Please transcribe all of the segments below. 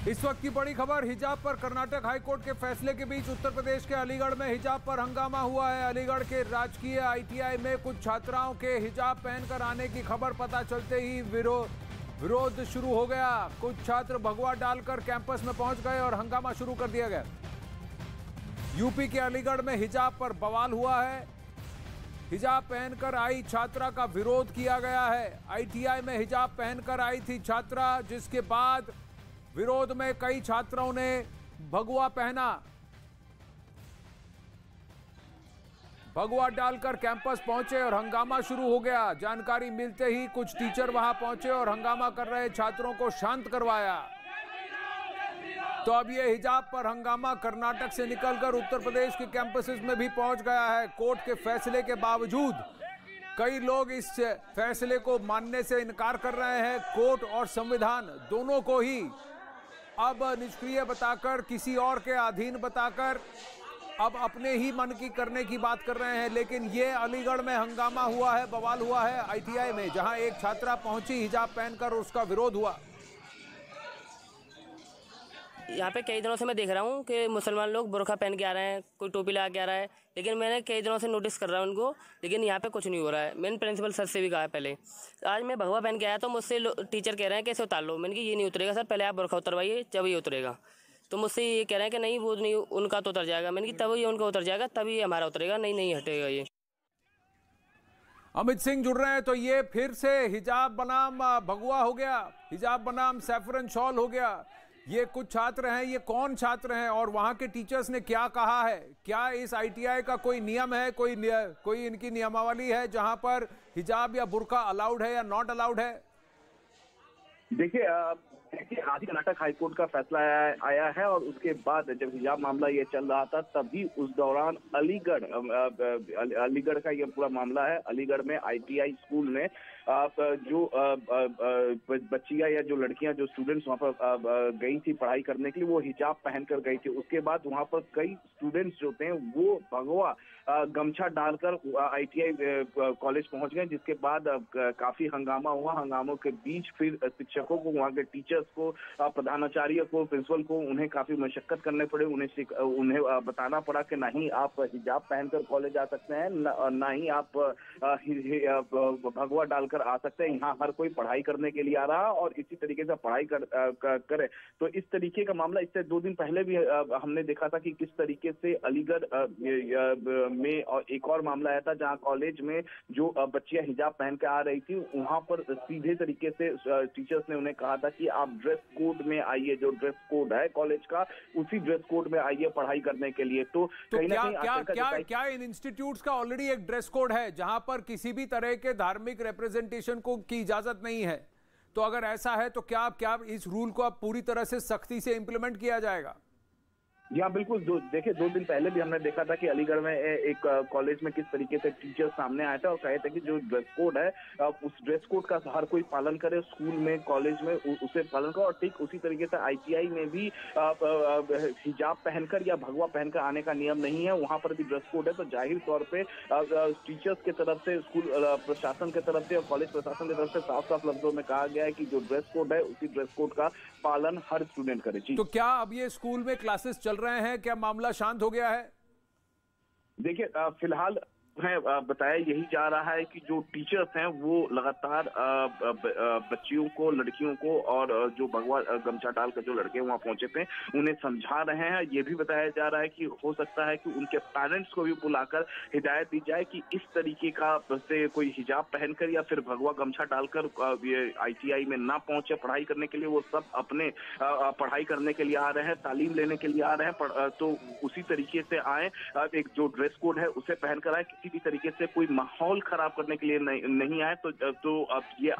इस वक्त की बड़ी खबर हिजाब पर कर्नाटक हाईकोर्ट के फैसले के बीच उत्तर प्रदेश के अलीगढ़ में हिजाब पर हंगामा हुआ है। अलीगढ़ के राजकीय आईटीआई में कुछ छात्राओं के हिजाब पहनकर आने की खबर पता चलते ही विरोध शुरू हो गया। कुछ छात्र भगवा डालकर कैंपस में पहुंच गए और हंगामा शुरू कर दिया गया। यूपी के अलीगढ़ में हिजाब पर बवाल हुआ है। हिजाब पहनकर आई छात्रा का विरोध किया गया है। आईटीआई में हिजाब पहनकर आई थी छात्रा, जिसके बाद विरोध में कई छात्रों ने भगवा पहना। भगवा डालकर कैंपस पहुंचे और हंगामा शुरू हो गया। जानकारी मिलते ही कुछ टीचर वहां पहुंचे और हंगामा कर रहे छात्रों को शांत करवाया। तो अब यह हिजाब पर हंगामा कर्नाटक से निकलकर उत्तर प्रदेश के कैंपसेस में भी पहुंच गया है। कोर्ट के फैसले के बावजूद कई लोग इस फैसले को मानने से इनकार कर रहे हैं। कोर्ट और संविधान दोनों को ही अब निष्क्रिय बताकर, किसी और के अधीन बताकर अब अपने ही मन की करने की बात कर रहे हैं। लेकिन ये अलीगढ़ में हंगामा हुआ है, बवाल हुआ है आईटीआई में, जहां एक छात्रा पहुंची हिजाब पहनकर, उसका विरोध हुआ। यहाँ पे कई दिनों से मैं देख रहा हूँ कि मुसलमान लोग बुर्का पहन के आ रहे हैं, कोई टोपी लगा के आ रहा है, लेकिन मैंने कई दिनों से नोटिस कर रहा हूँ उनको, लेकिन यहाँ पे कुछ नहीं हो रहा है। मैंने प्रिंसिपल सर से भी कहा है पहले। आज मैं भगवा पहन के आया तो मुझसे टीचर कह रहे हैं कि इसे उतार लो। मैंने कहा ये नहीं उतरेगा सर, पहले आप बुर्का उतरवाइए जब ये उतरेगा। तो मुझसे ये कह रहे हैं कि नहीं वो नहीं, उनका तो उतर जाएगा। मैंने कहा तब ये उनका उतर जाएगा तभी हमारा उतरेगा, नहीं हटेगा ये। अमित सिंह जुड़ रहे हैं। तो ये फिर से हिजाब बनाम भगवा हो गया, हिजाब बनाम सैफरन शॉल हो गया। ये कुछ छात्र हैं, ये कौन छात्र हैं और वहां के टीचर्स ने क्या कहा है? क्या इस आईटीआई का कोई नियम है, कोई इनकी नियमावली है जहां पर हिजाब या बुर्का अलाउड है या नॉट अलाउड है? देखिए आज कर्नाटक हाईकोर्ट का फैसला आया है और उसके बाद जब हिजाब मामला ये चल रहा था तभी उस दौरान अलीगढ़ का ये पूरा मामला है। अलीगढ़ में आईटीआई स्कूल में जो बच्चियां या जो लड़कियां, जो स्टूडेंट्स वहां पर गई थी पढ़ाई करने के लिए, वो हिजाब पहनकर गई थी। उसके बाद वहां पर कई स्टूडेंट्स जो थे वो भगवा गमछा डालकर आईटीआई कॉलेज पहुंच गए, जिसके बाद काफी हंगामा हुआ। हंगामों के बीच फिर शिक्षकों को, वहां के टीचर्स को, प्रधानाचार्य को, प्रिंसिपल को, उन्हें काफी मशक्कत करने पड़े। उन्हें बताना पड़ा कि नहीं आप हिजाब पहनकर कॉलेज आ सकते हैं, ना ही आप भगवा डालकर आ सकते हैं। यहाँ हर कोई पढ़ाई करने के लिए आ रहा और इसी तरीके से पढ़ाई करे। तो इस तरीके का मामला इससे 2 दिन पहले भी हमने देखा था कि किस तरीके से अलीगढ़ में और एक और मामला आया था जहां कॉलेज में जो बच्चियां हिजाब पहन के आ रही थी, वहां पर सीधे तरीके से टीचर्स ने उन्हें कहा था कि आप ड्रेस कोड में आइए, जो ड्रेस कोड है कॉलेज का उसी ड्रेस कोड में आइए पढ़ाई करने के लिए। तो कहीं ना कहीं क्या इन इंस्टीट्यूट्स का ऑलरेडी एक ड्रेस कोड है जहां पर किसी भी तरह के धार्मिक रिप्रेजेंटेशन को की इजाजत नहीं है? तो अगर ऐसा है तो क्या इस रूल को अब पूरी तरह से सख्ती से इंप्लीमेंट किया जाएगा? जी हाँ, बिल्कुल। देखिए 2 दिन पहले भी हमने देखा था कि अलीगढ़ में एक कॉलेज में किस तरीके से टीचर सामने आए थे और कहे थे कि जो ड्रेस कोड है उस ड्रेस कोड का हर कोई पालन करे, स्कूल में, कॉलेज में उसे पालन करे। और ठीक उसी तरीके से आईटीआई में भी हिजाब पहनकर या भगवा पहनकर आने का नियम नहीं है, वहां पर भी ड्रेस कोड है। तो जाहिर तौर पर टीचर्स की तरफ से, स्कूल प्रशासन की तरफ से और कॉलेज प्रशासन की तरफ से साफ साफ लफ्जों में कहा गया है कि जो ड्रेस कोड है उसी ड्रेस कोड का पालन हर स्टूडेंट करे। तो क्या अब ये स्कूल में क्लासेस चल रहे हैं? क्या मामला शांत हो गया है? देखिए फिलहाल बताया यही जा रहा है कि जो टीचर्स हैं वो लगातार बच्चियों को, लड़कियों को और जो भगवा गमछा डालकर जो लड़के वहां पहुंचे थे उन्हें समझा रहे हैं। ये भी बताया जा रहा है कि हो सकता है कि उनके पेरेंट्स को भी बुलाकर हिदायत दी जाए कि इस तरीके का से कोई हिजाब पहनकर या फिर भगवा गमछा डालकर आईटीआई में ना पहुंचे पढ़ाई करने के लिए। वो सब अपने पढ़ाई करने के लिए आ रहे हैं, तालीम लेने के लिए आ रहे हैं, तो उसी तरीके से आए, एक जो ड्रेस कोड है उसे पहनकर आए, किसी भी तरीके से कोई माहौल खराब करने के लिए नहीं आए। तो अब ये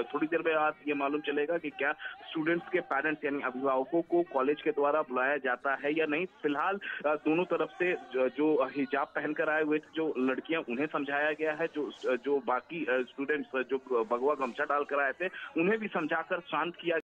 थोड़ी देर में आज ये मालूम चलेगा कि क्या स्टूडेंट्स के पेरेंट्स यानी अभिभावकों को कॉलेज के द्वारा बुलाया जाता है या नहीं। फिलहाल दोनों तरफ से जो हिजाब पहनकर आए हुए जो लड़कियां, उन्हें समझाया गया है। जो बाकी स्टूडेंट्स जो भगवा गमछा डालकर आए थे उन्हें भी समझाकर शांत किया